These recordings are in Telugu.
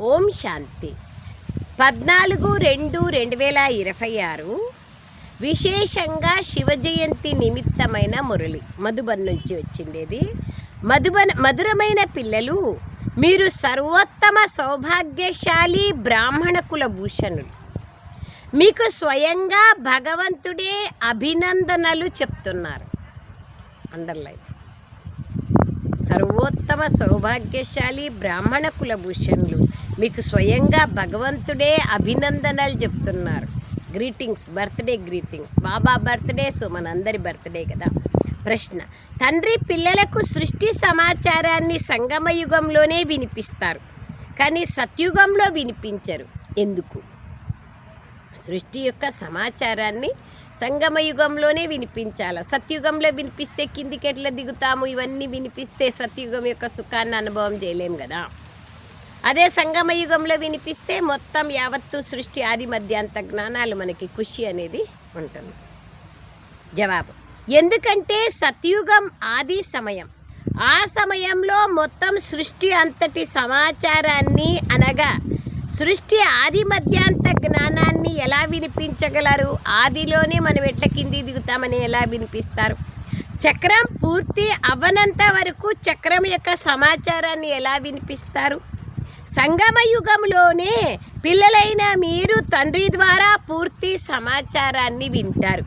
ఓం శాంతి. 14/2/2026 విశేషంగా శివ జయంతి నిమిత్తమైన మురళి మధుబన్ నుంచి వచ్చిండేది. మధురమైన పిల్లలు, మీరు సర్వోత్తమ సౌభాగ్యశాలి బ్రాహ్మణ కుల భూషణులు. మీకు స్వయంగా భగవంతుడే అభినందనలు చెప్తున్నారు. అండర్లైన్. సర్వోత్తమ సౌభాగ్యశాలి బ్రాహ్మణ కుల భూషణులు, మీకు స్వయంగా భగవంతుడే అభినందనలు చెప్తున్నారు. Greetings, birthday greetings. Baba birthday, so మనందరి బర్త్డే కదా. ప్రశ్న: తండ్రి పిల్లలకు సృష్టి సమాచారాన్ని సంగమయుగంలోనే వినిపిస్తారు, కానీ సత్యుగంలో వినిపించరు. ఎందుకు? సృష్టి యొక్క సమాచారాన్ని సంగమయుగంలోనే వినిపించాలి. సత్యుగంలో వినిపిస్తే కిందికి ఎట్లా దిగుతాము? ఇవన్నీ వినిపిస్తే సత్యుగం యొక్క సుఖాన్ని అనుభవం చేయలేం కదా. అదే సంగమయుగంలో వినిపిస్తే మొత్తం యావత్తు సృష్టి ఆది మధ్యాంత జ్ఞానాలు మనకి ఖుషి అనేది ఉంటుంది. జవాబు: ఎందుకంటే సత్యుగం ఆది సమయం. ఆ సమయంలో మొత్తం సృష్టి అంతటి సమాచారాన్ని అనగా సృష్టి ఆది మధ్యాంత జ్ఞానాన్ని ఎలా వినిపించగలరు? ఆదిలోనే మనం ఎట్లా కింది దిగుతామని ఎలా వినిపిస్తారు? చక్రం పూర్తి అవ్వనంత వరకు చక్రం యొక్క సమాచారాన్ని ఎలా వినిపిస్తారు? సంగమయుగంలోనే పిల్లలైన మీరు తండ్రి ద్వారా పూర్తి సమాచారాన్ని వింటారు.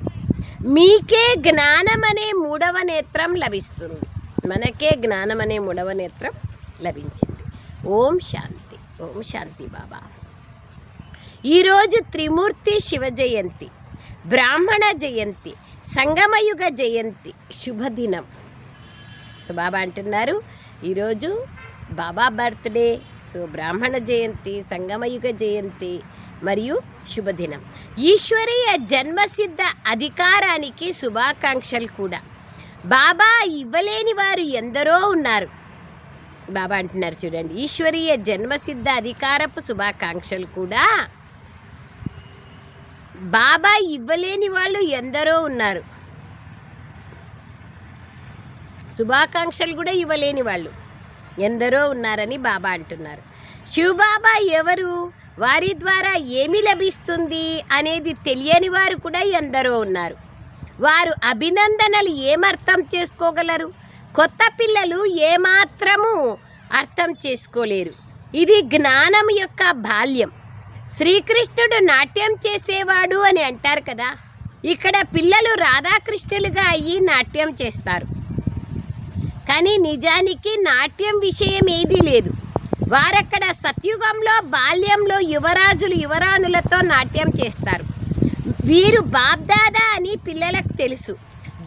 మీకే జ్ఞానం అనే మూడవ నేత్రం లభిస్తుంది. మనకే జ్ఞానం అనే మూడవ నేత్రం లభించింది. ఓం శాంతి. ఓం శాంతి బాబా. ఈరోజు త్రిమూర్తి శివ జయంతి, బ్రాహ్మణ జయంతి, సంగమయుగ జయంతి, శుభదినం. సో బాబా అంటున్నారు ఈరోజు బాబా బర్త్డే, సో బ్రాహ్మణ జయంతి, సంగమయుగ జయంతి మరియు శుభదినం. ఈశ్వరీయ జన్మసిద్ధ అధికారానికి శుభాకాంక్షలు కూడా. బాబా ఇవ్వలేని వారు ఎందరో ఉన్నారు. బాబా అంటున్నారు చూడండి, ఈశ్వరీయ జన్మసిద్ధ అధికారపు శుభాకాంక్షలు కూడా. బాబా ఇవ్వలేని వాళ్ళు ఎందరో ఉన్నారు. శుభాకాంక్షలు కూడా ఇవ్వలేని వాళ్ళు ఎందరో ఉన్నారని బాబా అంటున్నారు. శివబాబా ఎవరు, వారి ద్వారా ఏమి లభిస్తుంది అనేది తెలియని వారు కూడా ఎందరో ఉన్నారు. వారు అభినందనలు ఏమర్థం చేసుకోగలరు? కొత్త పిల్లలు ఏమాత్రము అర్థం చేసుకోలేరు. ఇది జ్ఞానం యొక్క బాల్యం. శ్రీకృష్ణుడు నాట్యం చేసేవాడు అని అంటారు కదా. ఇక్కడ పిల్లలు రాధాకృష్ణులుగా అయ్యి నాట్యం చేస్తారు, కానీ నిజానికి నాట్యం విషయం ఏదీ లేదు. వారక్కడ సత్యుగంలో బాల్యంలో యువరాజులు యువరాణులతో నాట్యం చేస్తారు. వీరు బాబ్దాదా అని పిల్లలకు తెలుసు.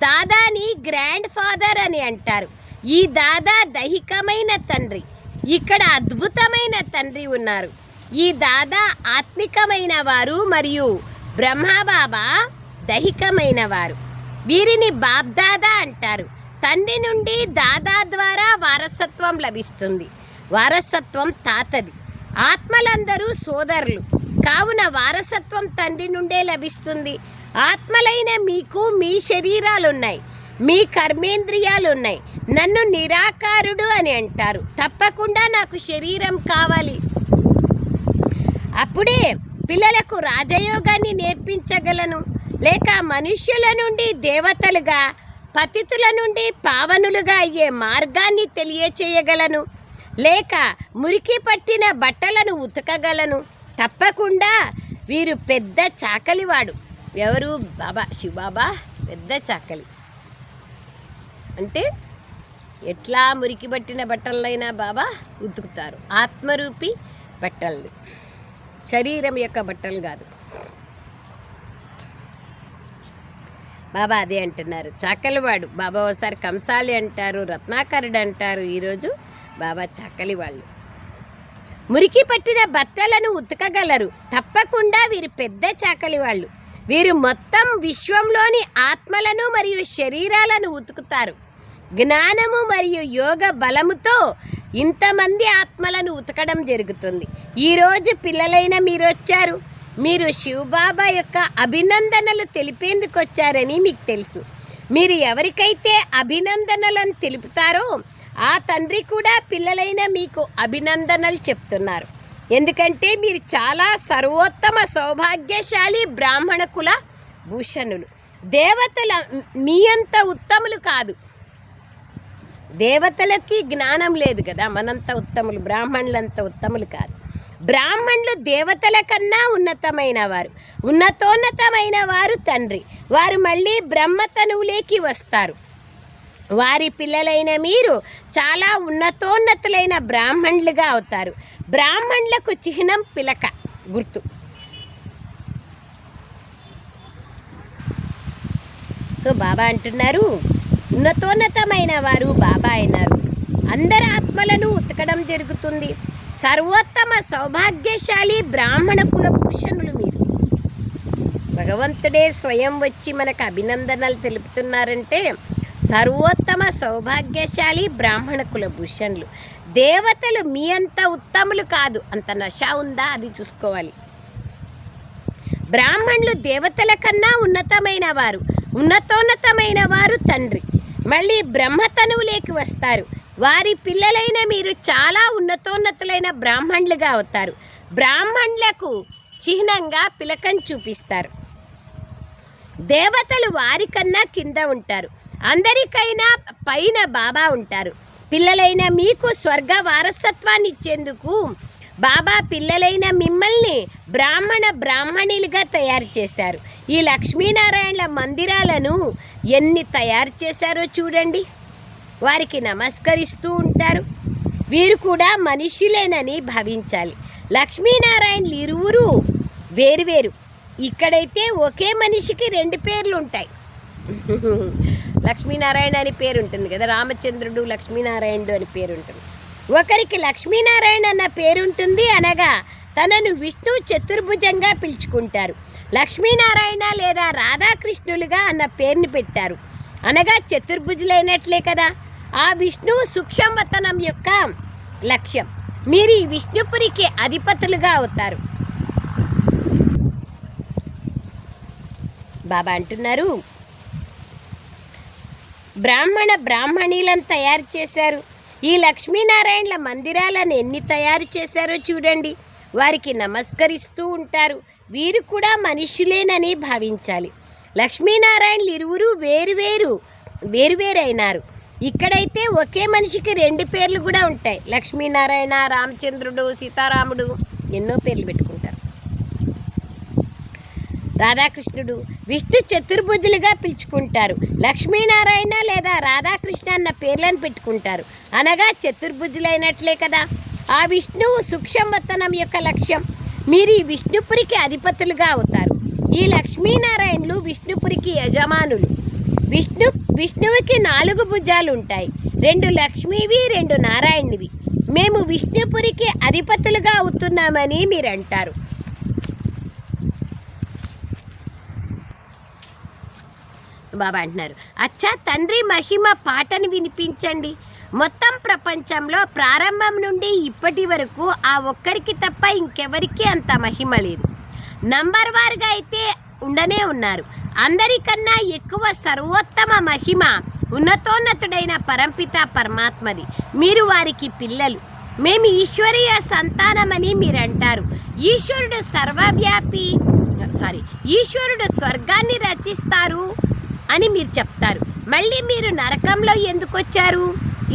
దాదాని గ్రాండ్ ఫాదర్ అని అంటారు. ఈ దాదా దైహికమైన తండ్రి, ఇక్కడ అద్భుతమైన తండ్రి ఉన్నారు. ఈ దాదా ఆత్మికమైన వారు మరియు బ్రహ్మబాబా దైహికమైన వారు. వీరిని బాబ్దాదా అంటారు. తండ్రి నుండి దాదా ద్వారా వారసత్వం లభిస్తుంది. వారసత్వం తాతది. ఆత్మలందరూ సోదరులు కావున వారసత్వం తండ్రి నుండే లభిస్తుంది. ఆత్మలైన మీకు మీ శరీరాలున్నాయి, మీ కర్మేంద్రియాలున్నాయి. నన్ను నిరాకారుడు అని అంటారు. తప్పకుండా నాకు శరీరం కావాలి. అప్పుడే పిల్లలకు రాజయోగాన్ని నేర్పించగలను, లేక మనుష్యుల నుండి దేవతలుగా, పతితుల నుండి పావనులుగా అయ్యే మార్గాన్ని తెలియచేయగలను, లేక మురికి పట్టిన బట్టలను ఉతకగలను. తప్పకుండా వీరు పెద్ద చాకలివాడు. ఎవరు? బాబా, శివబాబా పెద్ద చాకలి. అంటే ఎట్లా మురికి పట్టిన బట్టలైనా బాబా ఉతుకుతారు. ఆత్మరూపి బట్టలు, శరీరం యొక్క బట్టలు కాదు. బాబా అదే అంటున్నారు, చాకలివాడు. బాబా ఒకసారి కంసాలి అంటారు, రత్నాకరుడు అంటారు. ఈరోజు బాబా చాకలి వాళ్ళు. మురికి పట్టిన బట్టలను ఉతకగలరు. తప్పకుండా వీరు పెద్ద చాకలి వాళ్ళు. వీరు మొత్తం విశ్వంలోని ఆత్మలను మరియు శరీరాలను ఉతుకుతారు. జ్ఞానము మరియు యోగ బలముతో ఇంతమంది ఆత్మలను ఉతకడం జరుగుతుంది. ఈరోజు పిల్లలైన మీరు వచ్చారు. మీరు శివబాబా యొక్క అభినందనలు తెలిపేందుకు వచ్చారని మీకు తెలుసు. మీరు ఎవరికైతే అభినందనలను తెలుపుతారో ఆ తండ్రి కూడా పిల్లలైన మీకు అభినందనలు చెప్తున్నారు. ఎందుకంటే మీరు చాలా సర్వోత్తమ సౌభాగ్యశాలి బ్రాహ్మణ కుల భూషణులు. దేవతల మీ అంత ఉత్తములు కాదు, దేవతలకి జ్ఞానం లేదు కదా, మనంత ఉత్తములు, బ్రాహ్మణులంత ఉత్తములు కాదు. బ్రాహ్మణులు దేవతల కన్నా ఉన్నతమైన వారు, ఉన్నతోన్నతమైన వారు తండ్రి. వారు మళ్ళీ బ్రహ్మతనువులేకి వస్తారు. వారి పిల్లలైన మీరు చాలా ఉన్నతోన్నతులైన బ్రాహ్మణులుగా అవుతారు. బ్రాహ్మణులకు చిహ్నం పిలక, గుర్తు. సో బాబా అంటున్నారు, ఉన్నతోన్నతమైన వారు బాబా అయినారు. అందరి ఆత్మలను ఉతకడం జరుగుతుంది. సర్వోత్తమ సౌభాగ్యశాలి బ్రాహ్మణ కుల భూషణులు మీరు. భగవంతుడే స్వయం వచ్చి మనకు అభినందనలు తెలుపుతున్నారంటే సర్వోత్తమ సౌభాగ్యశాలి బ్రాహ్మణ కుల భూషణులు. దేవతలు మీ అంత ఉత్తములు కాదు. అంత నశ ఉందా అది చూసుకోవాలి. బ్రాహ్మణులు దేవతల కన్నా ఉన్నతమైన వారు, ఉన్నతోన్నతమైన వారు తండ్రి. మళ్ళీ బ్రహ్మతనువులేకి వస్తారు. వారి పిల్లలైన మీరు చాలా ఉన్నతోన్నతులైన బ్రాహ్మణులుగా అవుతారు. బ్రాహ్మణులకు చిహ్నంగా పిలకం చూపిస్తారు. దేవతలు వారికన్నా కింద ఉంటారు. అందరికైనా పైన బాబా ఉంటారు. పిల్లలైన మీకు స్వర్గ వారసత్వాన్ని ఇచ్చేందుకు బాబా పిల్లలైన మిమ్మల్ని బ్రాహ్మణులుగా తయారు చేశారు. ఈ లక్ష్మీనారాయణల మందిరాలను ఎన్ని తయారు చేశారో చూడండి. వారికి నమస్కరిస్తూ ఉంటారు. వీరు కూడా మనుష్యులేనని భావించాలి. లక్ష్మీనారాయణలు ఇరువురు వేరువేరు. ఇక్కడైతే ఒకే మనిషికి 2 పేర్లు ఉంటాయి. లక్ష్మీనారాయణ అని పేరు ఉంటుంది కదా, రామచంద్రుడు లక్ష్మీనారాయణుడు అని పేరు ఉంటుంది. ఒకరికి లక్ష్మీనారాయణ అన్న పేరుంటుంది, అనగా తనను విష్ణు చతుర్భుజంగా పిలుచుకుంటారు. లక్ష్మీనారాయణ లేదా రాధాకృష్ణులుగా అన్న పేరుని పెట్టారు, అనగా చతుర్భుజులైనట్లే కదా. ఆ విష్ణువు సూక్ష్మవతనం యొక్క లక్ష్యం. మీరు ఈ విష్ణుపురికి అధిపతులుగా అవుతారు. బాబా అంటున్నారు, బ్రాహ్మణీలను తయారు చేశారు. ఈ లక్ష్మీనారాయణల మందిరాలను ఎన్ని తయారు చేశారో చూడండి. వారికి నమస్కరిస్తూ ఉంటారు. వీరు కూడా మనుష్యులేనని భావించాలి. లక్ష్మీనారాయణలు ఇరువురు వేరువేరైనారు. ఇక్కడైతే ఒకే మనిషికి 2 పేర్లు కూడా ఉంటాయి. లక్ష్మీనారాయణ, రామచంద్రుడు, సీతారాముడు, ఎన్నో పేర్లు పెట్టుకుంటారు. రాధాకృష్ణుడు విష్ణు చతుర్భుజులుగా పిలుచుకుంటారు. లక్ష్మీనారాయణ లేదా రాధాకృష్ణ అన్న పేర్లను పెట్టుకుంటారు, అనగా చతుర్భుజులైనట్లే కదా. ఆ విష్ణువు సూక్ష్మవతనం యొక్క లక్ష్యం. మీరు ఈ విష్ణుపురికి అధిపతులుగా అవుతారు. ఈ లక్ష్మీనారాయణలు విష్ణుపురికి యజమానులు. విష్ణువుకి 4 భుజాలు ఉంటాయి. 2 లక్ష్మీవి, 2 నారాయణువి. మేము విష్ణుపురికి అధిపతులుగా అవుతున్నామని మీరు అంటారు. బాబా అంటున్నారు, అచ్చా తండ్రి మహిమ పాటను వినిపించండి. మొత్తం ప్రపంచంలో ప్రారంభం నుండి ఇప్పటి వరకు ఆ ఒక్కరికి తప్ప ఇంకెవరికి అంత మహిమ లేదు. నంబర్ వారుగా అయితే ఉండనే ఉన్నారు. అందరికన్నా ఎక్కువ సర్వోత్తమ మహిమ ఉన్నతోన్నతుడైన పరంపిత పరమాత్మది. మీరు వారికి పిల్లలు. మేము ఈశ్వరీయ సంతానమని మీరు అంటారు. ఈశ్వరుడు స్వర్గాన్ని రచిస్తారు అని మీరు చెప్తారు. మళ్ళీ మీరు నరకంలో ఎందుకు వచ్చారు?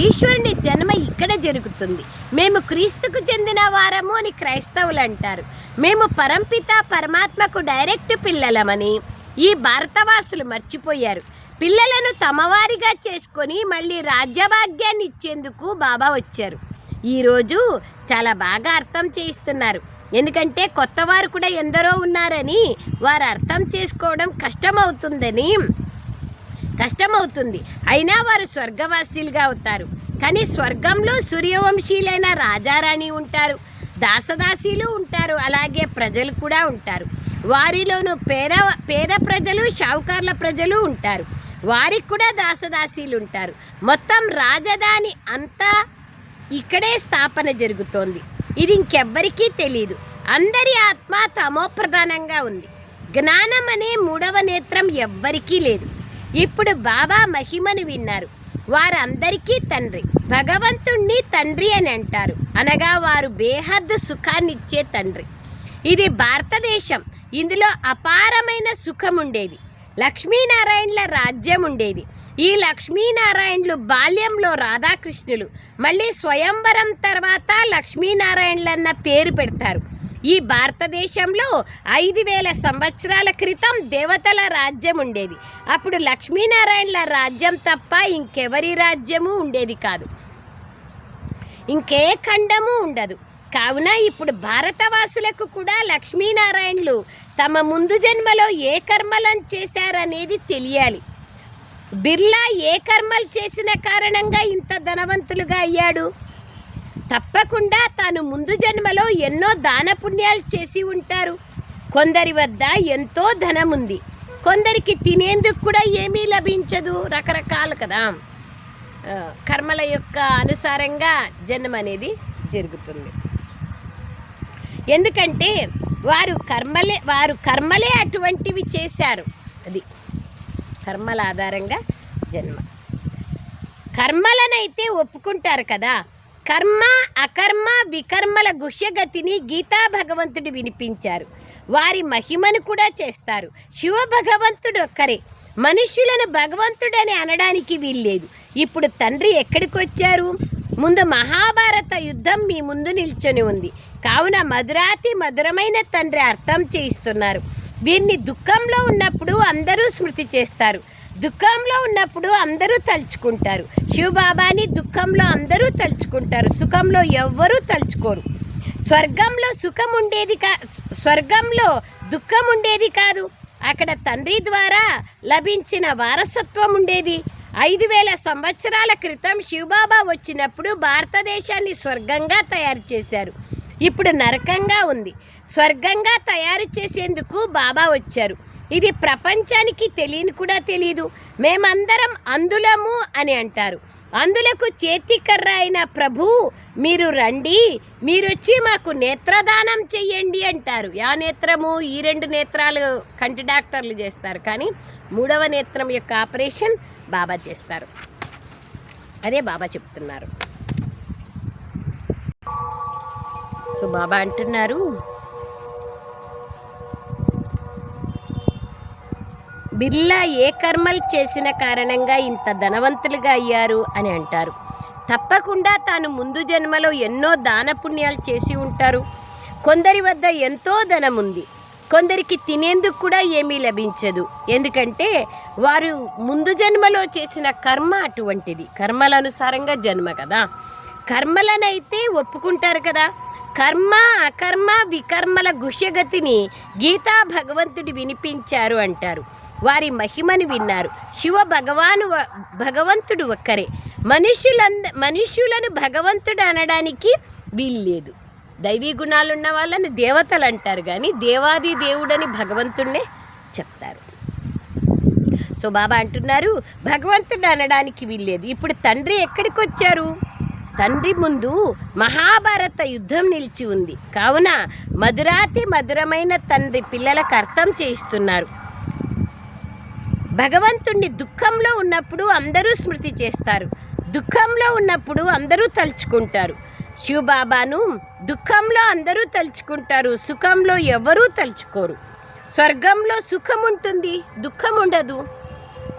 ఈశ్వరుని జన్మ ఇక్కడ జరుగుతుంది. మేము క్రీస్తుకు చెందిన వారము అని క్రైస్తవులు అంటారు. మేము పరంపిత పరమాత్మకు డైరెక్ట్ పిల్లలమని ఈ భారతవాసులు మర్చిపోయారు. పిల్లలను తమవారిగా చేసుకొని మళ్ళీ రాజ్యభాగ్యాన్ని ఇచ్చేందుకు బాబా వచ్చారు. ఈరోజు చాలా బాగా అర్థం చేయిస్తున్నారు. ఎందుకంటే కొత్తవారు కూడా ఎందరో ఉన్నారని వారు అర్థం చేసుకోవడం కష్టమవుతుంది. అయినా వారు స్వర్గవాసీలుగా అవుతారు. కానీ స్వర్గంలో సూర్యవంశీలైన రాజారాణి ఉంటారు, దాసదాసీలు ఉంటారు, అలాగే ప్రజలు కూడా ఉంటారు. వారిలోనూ పేద ప్రజలు, షావుకార్ల ప్రజలు ఉంటారు. వారికి కూడా దాసదాసీలు ఉంటారు. మొత్తం రాజధాని అంతా ఇక్కడే స్థాపన జరుగుతోంది. ఇది ఇంకెవ్వరికీ తెలియదు. అందరి ఆత్మ తమోప్రధానంగా ఉంది. జ్ఞానం అనే 3వ నేత్రం ఎవ్వరికీ లేదు. ఇప్పుడు బాబా మహిమను విన్నారు. వారందరికీ తండ్రి. భగవంతుణ్ణి తండ్రి అని అంటారు, అనగా వారు బేహద్దు సుఖాన్నిచ్చే తండ్రి. ఇది భారతదేశం. ఇందులో అపారమైన సుఖం ఉండేది. లక్ష్మీనారాయణల రాజ్యం ఉండేది. ఈ లక్ష్మీనారాయణలు బాల్యంలో రాధాకృష్ణులు, మళ్ళీ స్వయంవరం తర్వాత లక్ష్మీనారాయణలన్న పేరు పెడతారు. ఈ భారతదేశంలో 5000 సంవత్సరాల క్రితం దేవతల రాజ్యం ఉండేది. అప్పుడు లక్ష్మీనారాయణల రాజ్యం తప్ప ఇంకెవరి రాజ్యము ఉండేది కాదు, ఇంకే ఖండము ఉండదు. కావున ఇప్పుడు భారతవాసులకు కూడా లక్ష్మీనారాయణలు తమ ముందు జన్మలో ఏ కర్మలను చేశారనేది తెలియాలి. బిర్లా ఏ కర్మలు చేసిన కారణంగా ఇంత ధనవంతులుగా అయ్యాడు? తప్పకుండా తాను ముందు జన్మలో ఎన్నో దాన పుణ్యాలు చేసి ఉంటారు. కొందరి వద్ద ఎంతో ధనం ఉంది, కొందరికి తినేందుకు కూడా ఏమీ లభించదు. రకరకాలు కదా, కర్మల యొక్క అనుసారంగా జన్మ అనేది జరుగుతుంది. ఎందుకంటే వారు కర్మలే అటువంటివి చేశారు. అది కర్మల ఆధారంగా జన్మ. కర్మలనైతే ఒప్పుకుంటారు కదా. కర్మ అకర్మ వికర్మల గుహ్యగతిని గీతా భగవంతుడు వినిపించారు. వారి మహిమను కూడా చేస్తారు. శివ భగవంతుడు ఒక్కరే. మనుష్యులను భగవంతుడని అనడానికి వీల్లేదు. ఇప్పుడు తండ్రి ఎక్కడికి వచ్చారు? ముందు మహాభారత యుద్ధం మీ ముందు నిల్చొని ఉంది. కావున మధురాతి మధురమైన తండ్రి అర్థం చేయిస్తున్నారు. వీరిని దుఃఖంలో ఉన్నప్పుడు అందరూ స్మృతి చేస్తారు, దుఃఖంలో ఉన్నప్పుడు అందరూ తలుచుకుంటారు. శివబాబాని దుఃఖంలో అందరూ తలుచుకుంటారు, సుఖంలో ఎవ్వరూ తలుచుకోరు. స్వర్గంలో స్వర్గంలో దుఃఖం ఉండేది కాదు. అక్కడ తండ్రి ద్వారా లభించిన వారసత్వం ఉండేది. 5000 సంవత్సరాల క్రితం శివబాబా వచ్చినప్పుడు భారతదేశాన్ని స్వర్గంగా తయారు చేశారు. ఇప్పుడు నరకంగా ఉంది. స్వర్గంగా తయారు చేసేందుకు బాబా వచ్చారు. ఇది ప్రపంచానికి తెలియని కూడా తెలియదు. మేమందరం అందులము అని అంటారు. అందులకు చేతికర్ర అయిన ప్రభు మీరు రండి, మీరొచ్చి మాకు నేత్రదానం చెయ్యండి అంటారు. యా నేత్రము? ఈ 2 నేత్రాలు కంటి డాక్టర్లు చేస్తారు, కానీ 3వ నేత్రం యొక్క ఆపరేషన్ బాబా చేస్తారు. అదే బాబా చెప్తున్నారు. సో బాబా అంటున్నారు, బిర్లా ఏ కర్మలు చేసిన కారణంగా ఇంత ధనవంతులుగా అయ్యారు అని అంటారు. తప్పకుండా తాను ముందు జన్మలో ఎన్నో దాన పుణ్యాలు చేసి ఉంటారు. కొందరి వద్ద ఎంతో ధనం ఉంది, కొందరికి తినేందుకు కూడా ఏమీ లభించదు. ఎందుకంటే వారు ముందు జన్మలో చేసిన కర్మ అటువంటిది. కర్మల అనుసారంగా జన్మ కదా. కర్మలనైతే ఒప్పుకుంటారు కదా. కర్మ అకర్మ వికర్మల గుహ్యగతిని గీతా భగవంతుడు వినిపించారు అంటారు. వారి మహిమను విన్నారు. భగవంతుడు ఒక్కరే. మనుష్యులను భగవంతుడు అనడానికి వీల్లేదు. దైవీ గుణాలున్న వాళ్ళని దేవతలు అంటారు, కానీ దేవాది దేవుడని భగవంతుడినే చెప్తారు. సో బాబా అంటున్నారు, భగవంతుడు అనడానికి వీల్లేదు. ఇప్పుడు తండ్రి ఎక్కడికి వచ్చారు? తండ్రి ముందు మహాభారత యుద్ధం నిలిచి ఉంది. కావున మధురాతి మధురమైన తండ్రి పిల్లలకు అర్థం చేయిస్తున్నారు. భగవంతుణ్ణి దుఃఖంలో ఉన్నప్పుడు అందరూ స్మృతి చేస్తారు, దుఃఖంలో ఉన్నప్పుడు అందరూ తలుచుకుంటారు. శివబాబాను దుఃఖంలో అందరూ తలుచుకుంటారు, సుఖంలో ఎవరూ తలుచుకోరు. స్వర్గంలో సుఖం ఉంటుంది, దుఃఖం ఉండదు.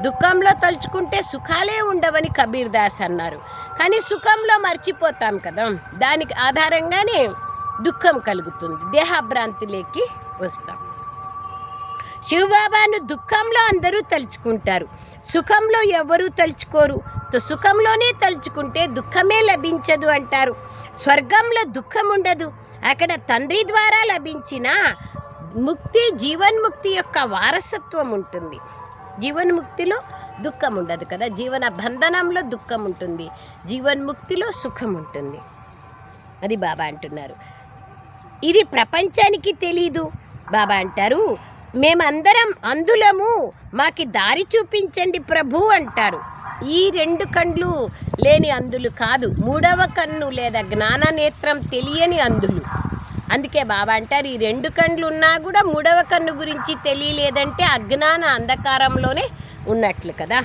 దుఃఖంలో తలుచుకుంటే సుఖాలే ఉండవని కబీర్ దాస్ అన్నారు. కానీ సుఖంలో మర్చిపోతాం కదా, దానికి ఆధారంగానే దుఃఖం కలుగుతుంది, దేహభ్రాంతిలోకి వస్తాం. శివబాబాను దుఃఖంలో అందరూ తలుచుకుంటారు, సుఖంలో ఎవరూ తలుచుకోరు. సుఖంలోనే తలుచుకుంటే దుఃఖమే లభించదు అంటారు. స్వర్గంలో దుఃఖం ఉండదు. అక్కడ తండ్రి ద్వారా లభించిన ముక్తి, జీవన్ముక్తి యొక్క వారసత్వం ఉంటుంది. జీవన్ముక్తిలో దుఃఖం ఉండదు కదా. జీవన బంధనంలో దుఃఖం ఉంటుంది, జీవన్ముక్తిలో సుఖం ఉంటుంది. అది బాబా అంటున్నారు. ఇది ప్రపంచానికి తెలీదు. బాబా అంటారు, మేమందరం అందులము, మాకి దారి చూపించండి ప్రభు అంటారు. ఈ 2 కళ్ళు లేని అందులు కాదు, 3వ కన్ను లేదా జ్ఞాన నేత్రం తెలియని అందులు. అందుకే బాబా అంటారు, ఈ 2 కళ్ళు ఉన్నా కూడా 3వ కన్ను గురించి తెలియలేదంటే అజ్ఞాన అంధకారంలోనే ఉన్నట్లు కదా.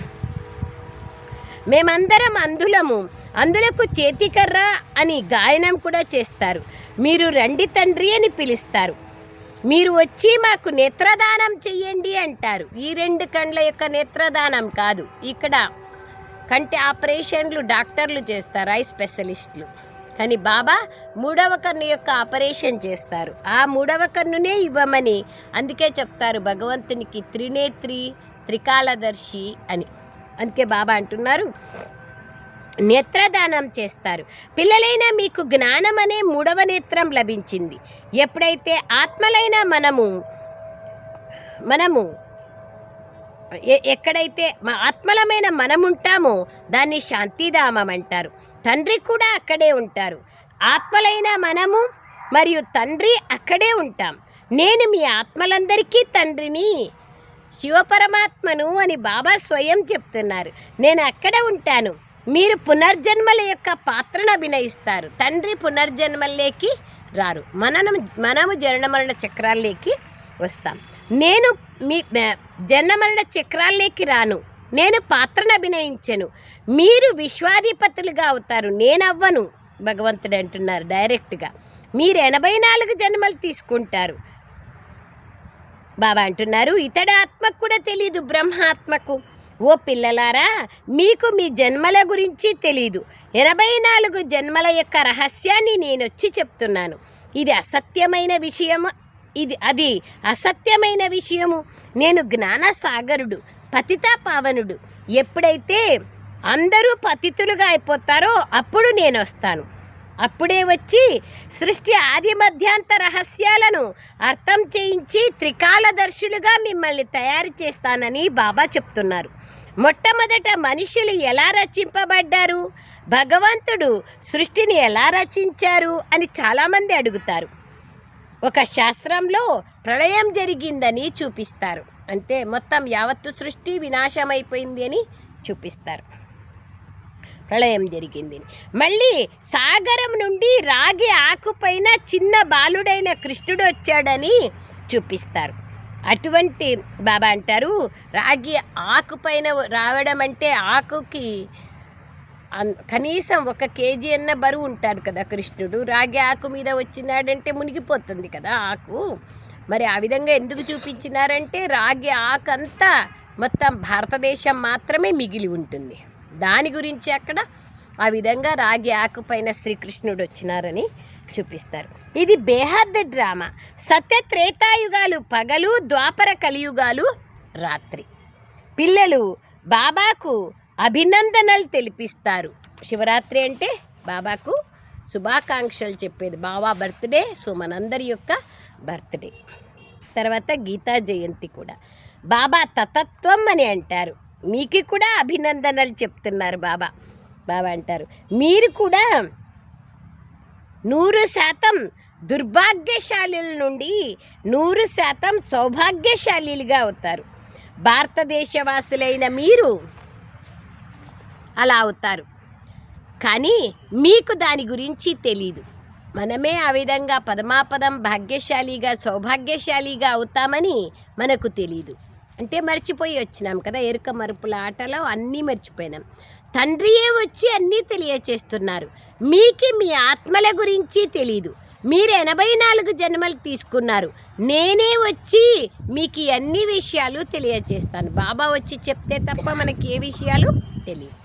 మేమందరం అంధులము, అందులకు చేతికర్ర అని గాయనం కూడా చేస్తారు. మీరు రండి తండ్రి అని పిలుస్తారు. మీరు వచ్చి మాకు నేత్రదానం చెయ్యండి అంటారు. ఈ 2 కండ్ల యొక్క నేత్రదానం కాదు, ఇక్కడ కంటి ఆపరేషన్లు డాక్టర్లు చేస్తారు, ఐ స్పెషలిస్టులు. కానీ బాబా 3వ కన్ను యొక్క ఆపరేషన్ చేస్తారు. ఆ 3వ కన్నునే ఇవ్వమని అందుకే చెప్తారు భగవంతునికి త్రినేత్రి త్రికాలదర్శి అని. అందుకే బాబా అంటున్నారు నేత్రదానం చేస్తారు. పిల్లలైన మీకు జ్ఞానం అనే 3వ నేత్రం లభించింది. ఎప్పుడైతే ఆత్మలైన మనము ఎక్కడైతే ఆత్మలమైన మనముంటామో దాన్ని శాంతిధామం అంటారు. తండ్రి కూడా అక్కడే ఉంటారు. ఆత్మలైన మనము మరియు తండ్రి అక్కడే ఉంటాం. నేను మీ ఆత్మలందరికీ తండ్రిని, శివపరమాత్మను అని బాబా స్వయం చెప్తున్నారు. నేను అక్కడ ఉంటాను. మీరు పునర్జన్మల యొక్క పాత్రను అభినయిస్తారు. తండ్రి పునర్జన్మల్లోకి రారు. మనము జనన చక్రాల్లోకి వస్తాం. నేను మీ జన్మమరణ చక్రాల్లోకి రాను. నేను పాత్రను అభినయించను. మీరు విశ్వాధిపతులుగా అవుతారు, నేను అవ్వను. భగవంతుడు అంటున్నారు డైరెక్ట్గా. మీరు 84 జన్మలు తీసుకుంటారు. బాబా అంటున్నారు ఇతడ ఆత్మకు కూడా తెలీదు, బ్రహ్మాత్మకు. ఓ పిల్లలారా, మీకు మీ జన్మల గురించి తెలీదు. 84 జన్మల యొక్క రహస్యాన్ని నేనొచ్చి చెప్తున్నాను. ఇది అసత్యమైన విషయము, అది అసత్యమైన విషయము. నేను జ్ఞానసాగరుడు, పతితా పావనుడు. ఎప్పుడైతే అందరూ పతితులుగా అయిపోతారో అప్పుడు నేను వస్తాను. అప్పుడే వచ్చి సృష్టి ఆది మధ్యాంత రహస్యాలను అర్థం చేయించి త్రికాలదర్శులుగా మిమ్మల్ని తయారు చేస్తానని బాబా చెప్తున్నారు. మొట్టమొదట మనుషులు ఎలా రచింపబడ్డారు, భగవంతుడు సృష్టిని ఎలా రచించారు అని చాలామంది అడుగుతారు. ఒక శాస్త్రంలో ప్రళయం జరిగిందని చూపిస్తారు. అంటే మొత్తం యావత్తు సృష్టి వినాశమైపోయింది అని చూపిస్తారు. ప్రళయం జరిగింది. మళ్ళీ సాగరం నుండి రాగి ఆకుపైన చిన్న బాలుడైన కృష్ణుడు వచ్చాడని చూపిస్తారు. అటువంటి బాబా అంటారు రాగి ఆకుపైన రావడం అంటే ఆకుకి కనీసం 1 కేజీ అన్న బరువు ఉంటాడు కదా కృష్ణుడు. రాగి ఆకు మీద వచ్చినాడంటే మునిగిపోతుంది కదా ఆకు. మరి ఆ విధంగా ఎందుకు చూపించినారంటే రాగి ఆకు అంతా మొత్తం భారతదేశం మాత్రమే మిగిలి ఉంటుంది. దాని గురించి అక్కడ ఆ విధంగా రాగి ఆకుపైన శ్రీకృష్ణుడు వచ్చినారని చూపిస్తారు. ఇది బేహద్ డ్రామా. సత్య త్రేతాయుగాలు పగలు, ద్వాపర కలియుగాలు రాత్రి. పిల్లలు బాబాకు అభినందనలు తెలిపిస్తారు. శివరాత్రి అంటే బాబాకు శుభాకాంక్షలు చెప్పేది. బాబా బర్త్డే, సో మనందరి యొక్క బర్త్డే. తర్వాత గీతా జయంతి కూడా బాబా తతత్వం అని అంటారు. మీకు కూడా అభినందనలు చెప్తున్నారు బాబా. బాబా అంటారు మీరు కూడా 100% దుర్భాగ్యశాలుల నుండి 100% సౌభాగ్యశాలీలుగా అవుతారు. భారతదేశవాసులైన మీరు అలా అవుతారు, కానీ మీకు దాని గురించి తెలీదు. మనమే ఆ విధంగా పదమాపదం భాగ్యశాలిగా సౌభాగ్యశాలిగా అవుతామని మనకు తెలీదు. అంటే మర్చిపోయి వచ్చినాం కదా, ఎరుక మరుపుల ఆటలో అన్నీ మర్చిపోయినాం. తండ్రియే వచ్చి అన్నీ తెలియచేస్తున్నారు. మీకు మీ ఆత్మల గురించి తెలీదు. మీరు 84 జన్మలు తీసుకున్నారు. నేనే వచ్చి మీకు అన్ని విషయాలు తెలియచేస్తాను. బాబా వచ్చి చెప్తే తప్ప మనకి ఏ విషయాలు తెలియదు.